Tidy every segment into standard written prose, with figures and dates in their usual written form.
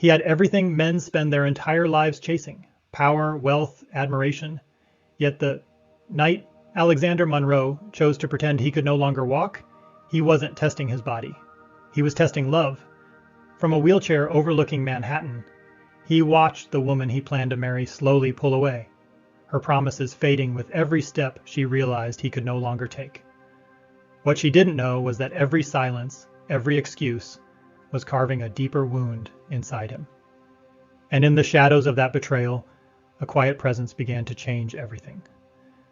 He had everything men spend their entire lives chasing: power, wealth, admiration. Yet the night Alexander Monroe chose to pretend he could no longer walk, he wasn't testing his body. He was testing love. From a wheelchair overlooking Manhattan, he watched the woman he planned to marry slowly pull away, her promises fading with every step she realized he could no longer take. What she didn't know was that every silence, every excuse, was carving a deeper wound inside him. And in the shadows of that betrayal, a quiet presence began to change everything.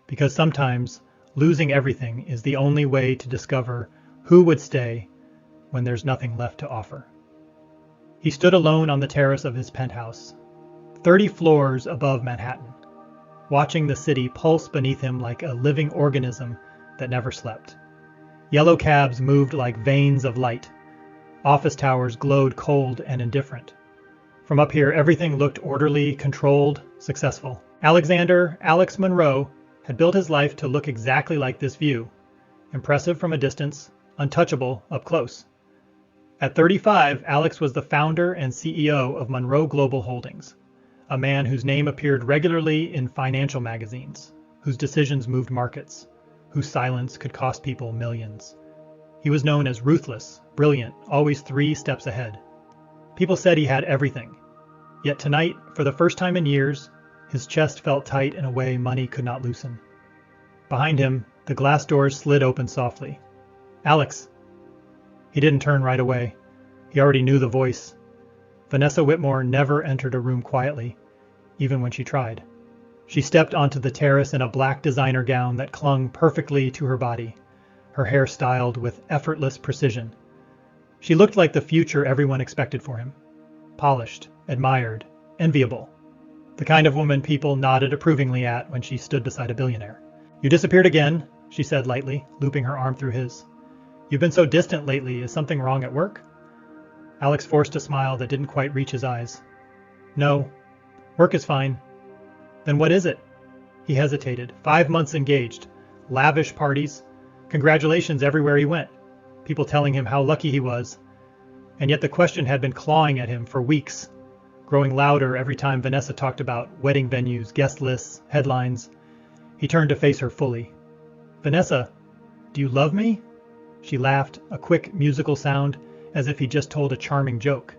Because sometimes losing everything is the only way to discover who would stay when there's nothing left to offer. He stood alone on the terrace of his penthouse, 30 floors above Manhattan, watching the city pulse beneath him like a living organism that never slept. Yellow cabs moved like veins of light. Office towers glowed cold and indifferent. From up here, everything looked orderly, controlled, successful. Alex Monroe had built his life to look exactly like this view: impressive from a distance, untouchable up close. At 35, Alex was the founder and CEO of Monroe Global Holdings, a man whose name appeared regularly in financial magazines, whose decisions moved markets, whose silence could cost people millions. He was known as ruthless, brilliant, always 3 steps ahead. People said he had everything. Yet tonight, for the first time in years, his chest felt tight in a way money could not loosen. Behind him, the glass doors slid open softly. "Alex." He didn't turn right away. He already knew the voice. Vanessa Whitmore never entered a room quietly, even when she tried. She stepped onto the terrace in a black designer gown that clung perfectly to her body, her hair styled with effortless precision. She looked like the future everyone expected for him. Polished, admired, enviable. The kind of woman people nodded approvingly at when she stood beside a billionaire. "You disappeared again," she said lightly, looping her arm through his. "You've been so distant lately. Is something wrong at work?" Alex forced a smile that didn't quite reach his eyes. "No, work is fine." "Then what is it?" He hesitated. 5 months engaged, lavish parties, congratulations everywhere he went, people telling him how lucky he was. And yet the question had been clawing at him for weeks, growing louder every time Vanessa talked about wedding venues, guest lists, headlines. He turned to face her fully. "Vanessa, do you love me?" She laughed, a quick musical sound, as if he just told a charming joke.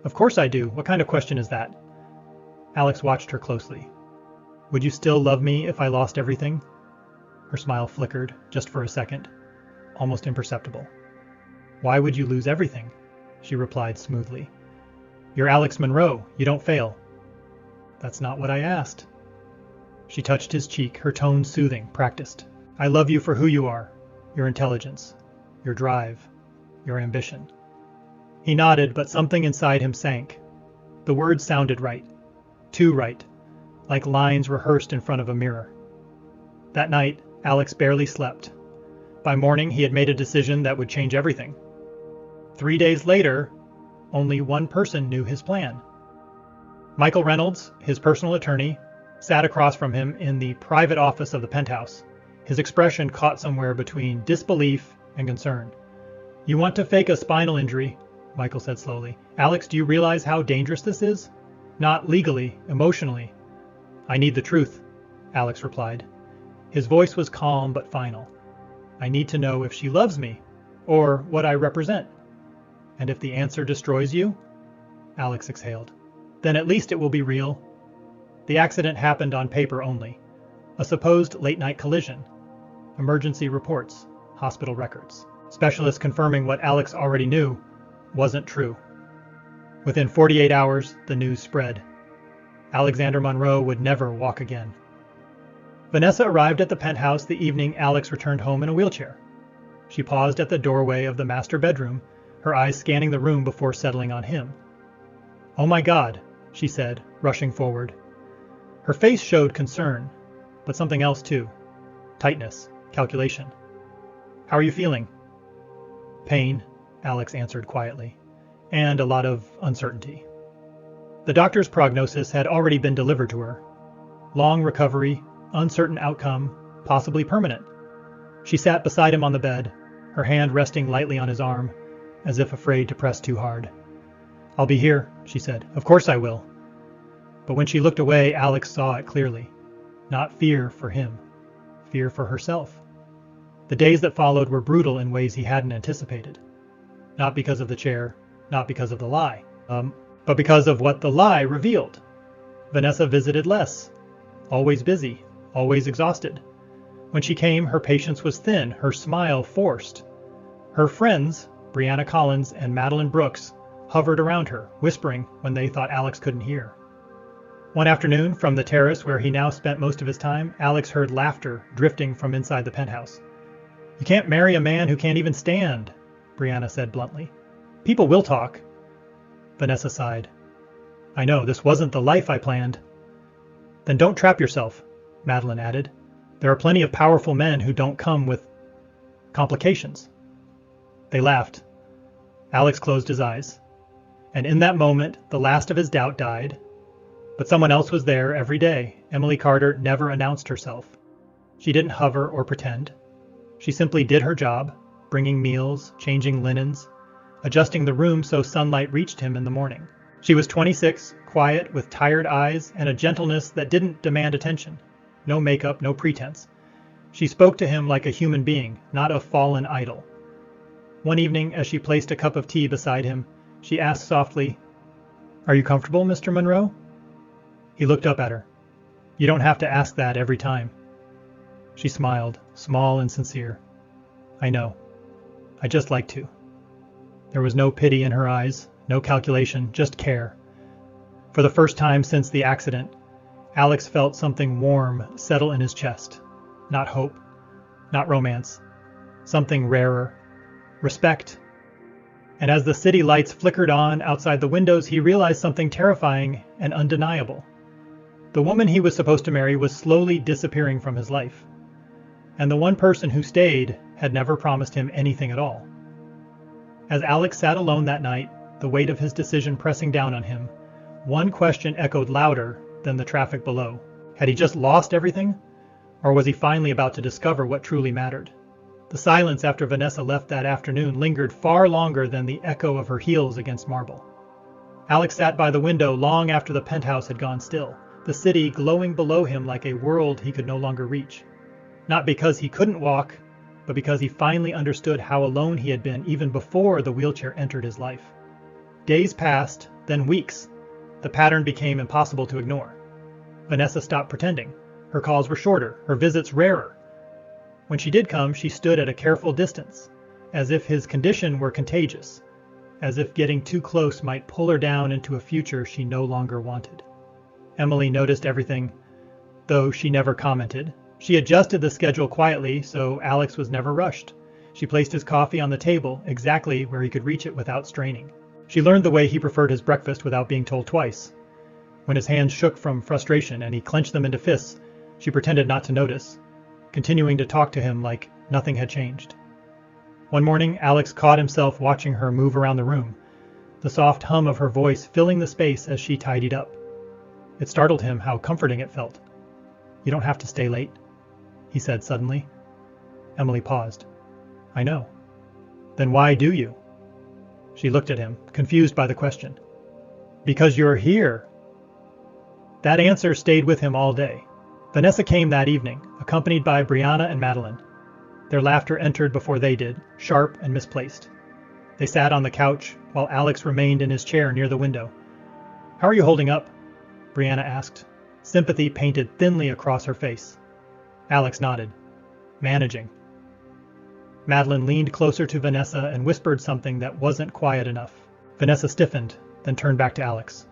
"Of course I do. What kind of question is that?" Alex watched her closely. "Would you still love me if I lost everything?" Her smile flickered, just for a second, almost imperceptible. "Why would you lose everything?" she replied smoothly. "You're Alex Monroe. You don't fail." "That's not what I asked." She touched his cheek, her tone soothing, practiced. "I love you for who you are, your intelligence, your drive, your ambition." He nodded, but something inside him sank. The words sounded right. Too right, like lines rehearsed in front of a mirror. That night, Alex barely slept. By morning, he had made a decision that would change everything. 3 days later, only one person knew his plan. Michael Reynolds, his personal attorney, sat across from him in the private office of the penthouse, his expression caught somewhere between disbelief and concern. "You want to fake a spinal injury," Michael said slowly. "Alex, do you realize how dangerous this is? Not legally, emotionally." "I need the truth," Alex replied. His voice was calm but final. "I need to know if she loves me, or what I represent. And if the answer destroys you," Alex exhaled, "then at least it will be real." The accident happened on paper only. A supposed late-night collision. Emergency reports, hospital records. Specialists confirming what Alex already knew wasn't true. Within 48 hours, the news spread. Alexander Monroe would never walk again. Vanessa arrived at the penthouse the evening Alex returned home in a wheelchair. She paused at the doorway of the master bedroom, her eyes scanning the room before settling on him. "Oh my God," she said, rushing forward. Her face showed concern, but something else too. Tightness, calculation. "How are you feeling?" "Pain," Alex answered quietly, "and a lot of uncertainty." The doctor's prognosis had already been delivered to her. Long recovery, uncertain outcome, possibly permanent. She sat beside him on the bed, her hand resting lightly on his arm, as if afraid to press too hard. I'll be here, she said. Of course I will. But when she looked away, Alex saw it clearly. Not fear for him, fear for herself. The days that followed were brutal in ways he hadn't anticipated. Not because of the chair, not because of the lie, but because of what the lie revealed. Vanessa visited less, always busy, always exhausted. When she came, her patience was thin, her smile forced. Her friends, Brianna Collins and Madeline Brooks, hovered around her, whispering when they thought Alex couldn't hear. One afternoon, from the terrace where he now spent most of his time, Alex heard laughter drifting from inside the penthouse. You can't marry a man who can't even stand, Brianna said bluntly. People will talk. Vanessa sighed. I know, this wasn't the life I planned. Then don't trap yourself, Madeline added. There are plenty of powerful men who don't come with complications. They laughed. Alex closed his eyes. And in that moment, the last of his doubt died. But someone else was there every day. Emily Carter never announced herself. She didn't hover or pretend. She simply did her job, bringing meals, changing linens, adjusting the room so sunlight reached him in the morning. She was 26, quiet, with tired eyes and a gentleness that didn't demand attention. No makeup, no pretense. She spoke to him like a human being, not a fallen idol. One evening, as she placed a cup of tea beside him, she asked softly, Are you comfortable, Mr. Monroe? He looked up at her. You don't have to ask that every time. She smiled, small and sincere. I know. I just like to. There was no pity in her eyes, no calculation, just care. For the first time since the accident, Alex felt something warm settle in his chest. Not hope, not romance. Something rarer. Respect. And as the city lights flickered on outside the windows, he realized something terrifying and undeniable. The woman he was supposed to marry was slowly disappearing from his life. And the one person who stayed had never promised him anything at all. As Alex sat alone that night, the weight of his decision pressing down on him, one question echoed louder than the traffic below. Had he just lost everything? Or was he finally about to discover what truly mattered? The silence after Vanessa left that afternoon lingered far longer than the echo of her heels against marble. Alex sat by the window long after the penthouse had gone still, the city glowing below him like a world he could no longer reach. Not because he couldn't walk, but because he finally understood how alone he had been even before the wheelchair entered his life. Days passed, then weeks. The pattern became impossible to ignore. Vanessa stopped pretending. Her calls were shorter, her visits rarer. When she did come, she stood at a careful distance, as if his condition were contagious, as if getting too close might pull her down into a future she no longer wanted. Emily noticed everything, though she never commented. She adjusted the schedule quietly, so Alex was never rushed. She placed his coffee on the table, exactly where he could reach it without straining. She learned the way he preferred his breakfast without being told twice. When his hands shook from frustration and he clenched them into fists, she pretended not to notice, continuing to talk to him like nothing had changed. One morning, Alex caught himself watching her move around the room, the soft hum of her voice filling the space as she tidied up. It startled him how comforting it felt. You don't have to stay late, he said suddenly. Emily paused. I know. Then why do you? She looked at him, confused by the question. Because you're here. That answer stayed with him all day. Vanessa came that evening, accompanied by Brianna and Madeline. Their laughter entered before they did, sharp and misplaced. They sat on the couch, while Alex remained in his chair near the window. How are you holding up? Brianna asked, sympathy painted thinly across her face. Alex nodded. Managing. Madeline leaned closer to Vanessa and whispered something that wasn't quiet enough. Vanessa stiffened, then turned back to Alex.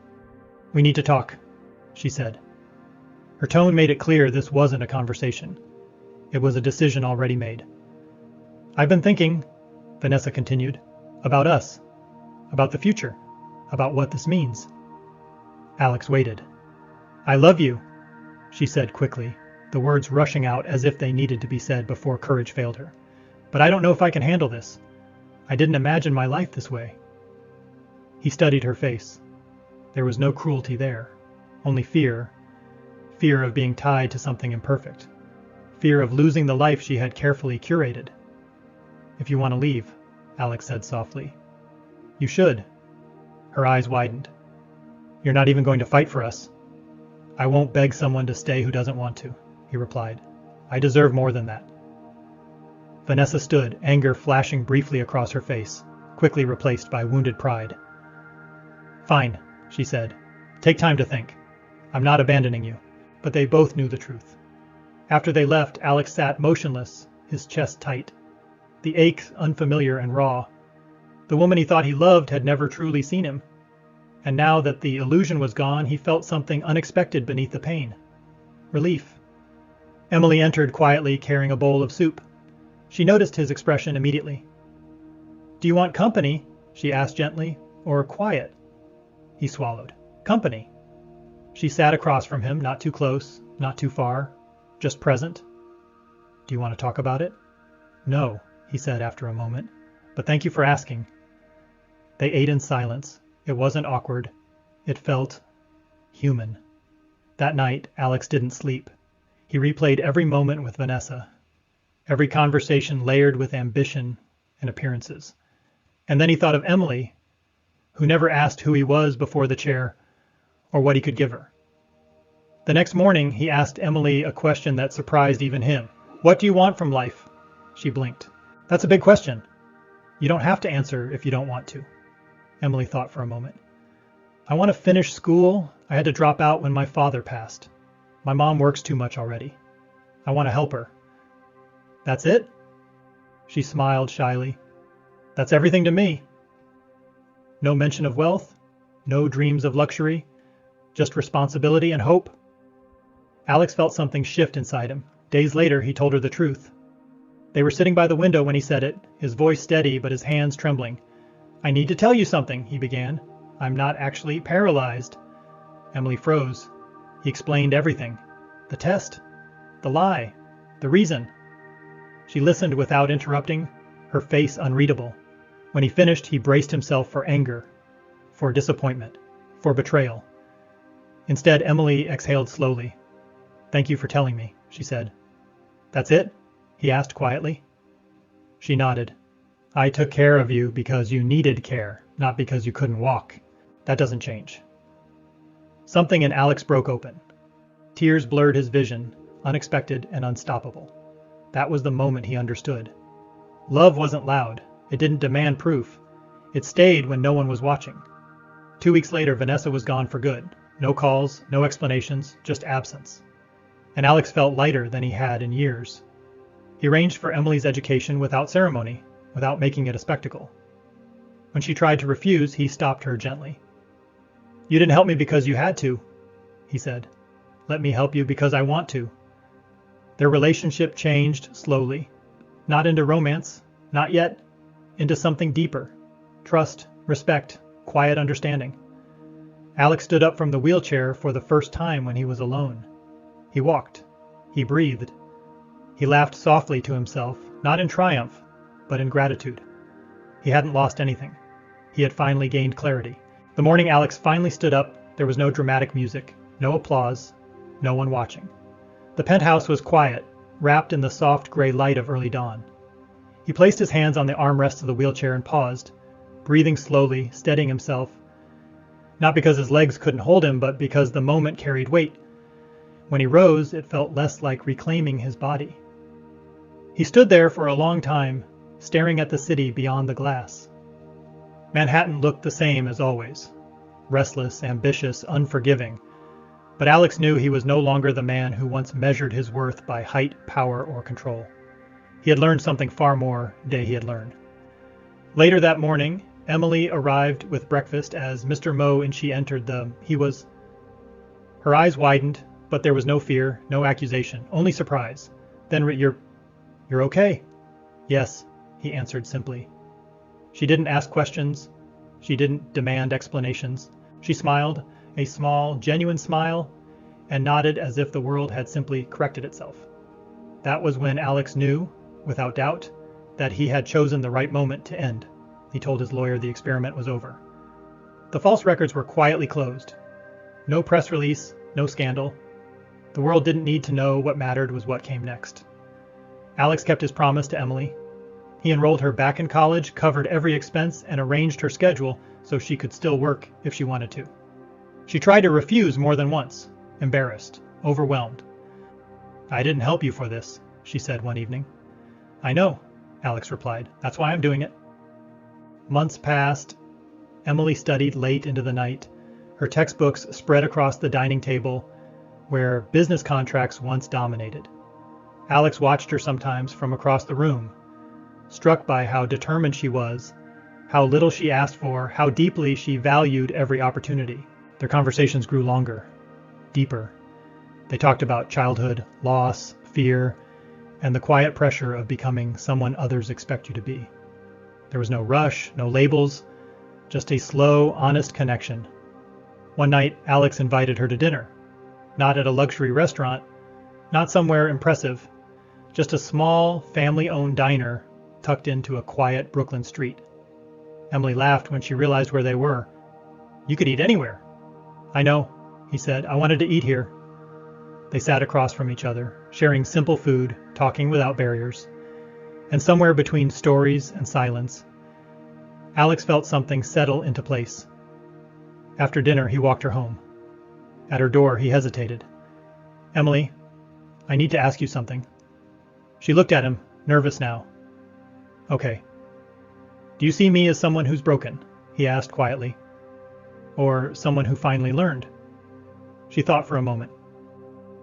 We need to talk, she said. Her tone made it clear this wasn't a conversation. It was a decision already made. I've been thinking, Vanessa continued, about us, about the future, about what this means. Alex waited. I love you, she said quickly, the words rushing out as if they needed to be said before courage failed her. But I don't know if I can handle this. I didn't imagine my life this way. He studied her face. There was no cruelty there, only fear. Fear of being tied to something imperfect. Fear of losing the life she had carefully curated. If you want to leave, Alex said softly. You should. Her eyes widened. You're not even going to fight for us. I won't beg someone to stay who doesn't want to, he replied. I deserve more than that. Vanessa stood, anger flashing briefly across her face, quickly replaced by wounded pride. Fine, she said. Take time to think. I'm not abandoning you. But they both knew the truth. After they left, Alex sat motionless, his chest tight. The ache unfamiliar and raw. The woman he thought he loved had never truly seen him. And now that the illusion was gone, he felt something unexpected beneath the pain. Relief. Emily entered quietly, carrying a bowl of soup. She noticed his expression immediately. Do you want company? She asked gently. Or quiet? He swallowed. Company. She sat across from him, not too close, not too far, just present. Do you want to talk about it? No, he said after a moment, but thank you for asking. They ate in silence. It wasn't awkward. It felt human. That night, Alex didn't sleep. He replayed every moment with Vanessa, every conversation layered with ambition and appearances. And then he thought of Emily, who never asked who he was before the chair or what he could give her. The next morning, he asked Emily a question that surprised even him. What do you want from life? She blinked. That's a big question. You don't have to answer if you don't want to. Emily thought for a moment. I want to finish school. I had to drop out when my father passed. My mom works too much already. I want to help her. That's it? She smiled shyly. That's everything to me. No mention of wealth, no dreams of luxury, just responsibility and hope. Alex felt something shift inside him. Days later, he told her the truth. They were sitting by the window when he said it, his voice steady but his hands trembling. I need to tell you something, he began. I'm not actually paralyzed. Emily froze. He explained everything. The test, the lie, the reason. She listened without interrupting, her face unreadable. When he finished, he braced himself for anger, for disappointment, for betrayal. Instead, Emily exhaled slowly. Thank you for telling me, she said. That's it? He asked quietly. She nodded. I took care of you because you needed care, not because you couldn't walk. That doesn't change. Something in Alex broke open. Tears blurred his vision, unexpected and unstoppable. That was the moment he understood. Love wasn't loud. It didn't demand proof. It stayed when no one was watching. 2 weeks later, Vanessa was gone for good. No calls, no explanations, just absence. And Alex felt lighter than he had in years. He arranged for Emily's education without ceremony, without making it a spectacle. When she tried to refuse, he stopped her gently. You didn't help me because you had to, he said. Let me help you because I want to. Their relationship changed slowly. Not into romance, not yet. Into something deeper. Trust, respect, quiet understanding. Alex stood up from the wheelchair for the first time when he was alone. He walked. He breathed. He laughed softly to himself, not in triumph, but in gratitude. He hadn't lost anything. He had finally gained clarity. The morning Alex finally stood up, there was no dramatic music, no applause, no one watching. The penthouse was quiet, wrapped in the soft gray light of early dawn. He placed his hands on the armrests of the wheelchair and paused, breathing slowly, steadying himself. Not because his legs couldn't hold him, but because the moment carried weight. When he rose, it felt less like reclaiming his body. He stood there for a long time, staring at the city beyond the glass. Manhattan looked the same as always. Restless, ambitious, unforgiving. But Alex knew he was no longer the man who once measured his worth by height, power, or control. He had learned something far more day he had learned. Later that morning, Emily arrived with breakfast as Mr. Moe and she entered Her eyes widened, but there was no fear, no accusation, only surprise. Then you're okay? Yes, he answered simply. She didn't ask questions. She didn't demand explanations. She smiled, a small, genuine smile, and nodded as if the world had simply corrected itself. That was when Alex knew, without doubt, that he had chosen the right moment to end. He told his lawyer the experiment was over. The false records were quietly closed. No press release, no scandal. The world didn't need to know. What mattered was what came next. Alex kept his promise to Emily. He enrolled her back in college, covered every expense, and arranged her schedule so she could still work if she wanted to. She tried to refuse more than once, embarrassed, overwhelmed. "I didn't help you for this," she said one evening. "I know," Alex replied. "That's why I'm doing it." Months passed. Emily studied late into the night, her textbooks spread across the dining table where business contracts once dominated. Alex watched her sometimes from across the room, struck by how determined she was, how little she asked for, how deeply she valued every opportunity. Their conversations grew longer, deeper. They talked about childhood, loss, fear, and the quiet pressure of becoming someone others expect you to be. There was no rush, no labels, just a slow, honest connection. One night, Alex invited her to dinner. Not at a luxury restaurant, not somewhere impressive, just a small, family-owned diner tucked into a quiet Brooklyn street. Emily laughed when she realized where they were. "You could eat anywhere." "I know," he said. "I wanted to eat here." They sat across from each other, sharing simple food, talking without barriers. And somewhere between stories and silence, Alex felt something settle into place. After dinner, he walked her home. At her door, he hesitated. "Emily, I need to ask you something." She looked at him, nervous now. "Okay. Do you see me as someone who's broken?" he asked quietly. "Or someone who finally learned?" She thought for a moment.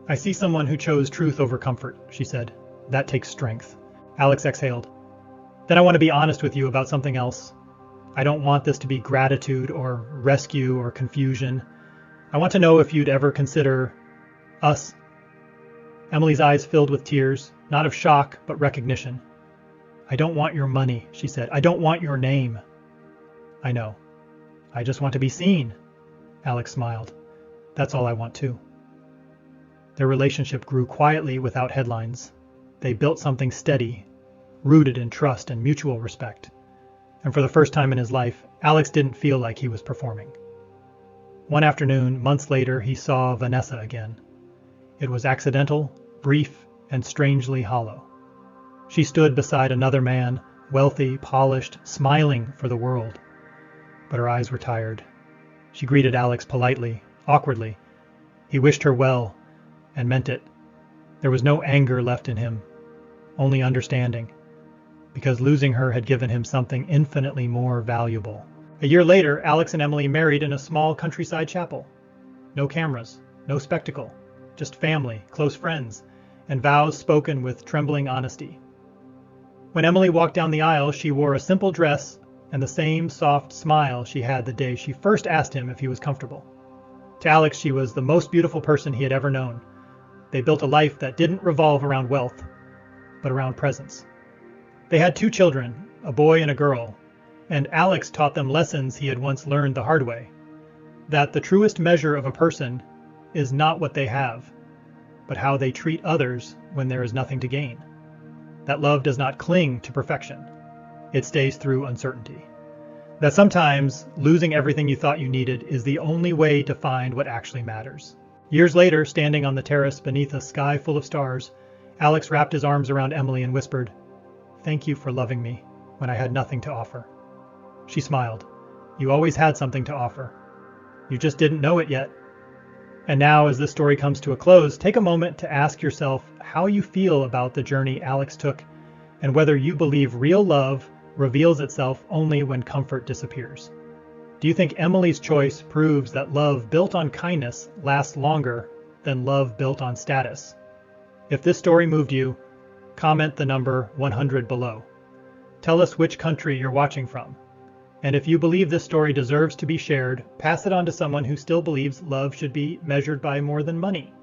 "I see someone who chose truth over comfort," she said. "That takes strength." Alex exhaled. "Then I want to be honest with you about something else. I don't want this to be gratitude or rescue or confusion. I want to know if you'd ever consider us." Emily's eyes filled with tears, not of shock, but recognition. "I don't want your money," she said. "I don't want your name." "I know. I just want to be seen." Alex smiled. "That's all I want too." Their relationship grew quietly without headlines. They built something steady, rooted in trust and mutual respect. And for the first time in his life, Alex didn't feel like he was performing. One afternoon, months later, he saw Vanessa again. It was accidental, brief, and strangely hollow. She stood beside another man, wealthy, polished, smiling for the world. But her eyes were tired. She greeted Alex politely, awkwardly. He wished her well, and meant it. There was no anger left in him, only understanding, because losing her had given him something infinitely more valuable. A year later, Alex and Emily married in a small countryside chapel. No cameras, no spectacle, just family, close friends, and vows spoken with trembling honesty. When Emily walked down the aisle, she wore a simple dress and the same soft smile she had the day she first asked him if he was comfortable. To Alex, she was the most beautiful person he had ever known. They built a life that didn't revolve around wealth, but around presence. They had 2 children, a boy and a girl, and Alex taught them lessons he had once learned the hard way. That the truest measure of a person is not what they have, but how they treat others when there is nothing to gain. That love does not cling to perfection. It stays through uncertainty. That sometimes losing everything you thought you needed is the only way to find what actually matters. Years later, standing on the terrace beneath a sky full of stars, Alex wrapped his arms around Emily and whispered, "Thank you for loving me when I had nothing to offer." She smiled. "You always had something to offer. You just didn't know it yet." And now, as this story comes to a close, take a moment to ask yourself how you feel about the journey Alex took and whether you believe real love reveals itself only when comfort disappears. Do you think Emily's choice proves that love built on kindness lasts longer than love built on status? If this story moved you, comment the number 100 below. Tell us which country you're watching from. And if you believe this story deserves to be shared, pass it on to someone who still believes love should be measured by more than money.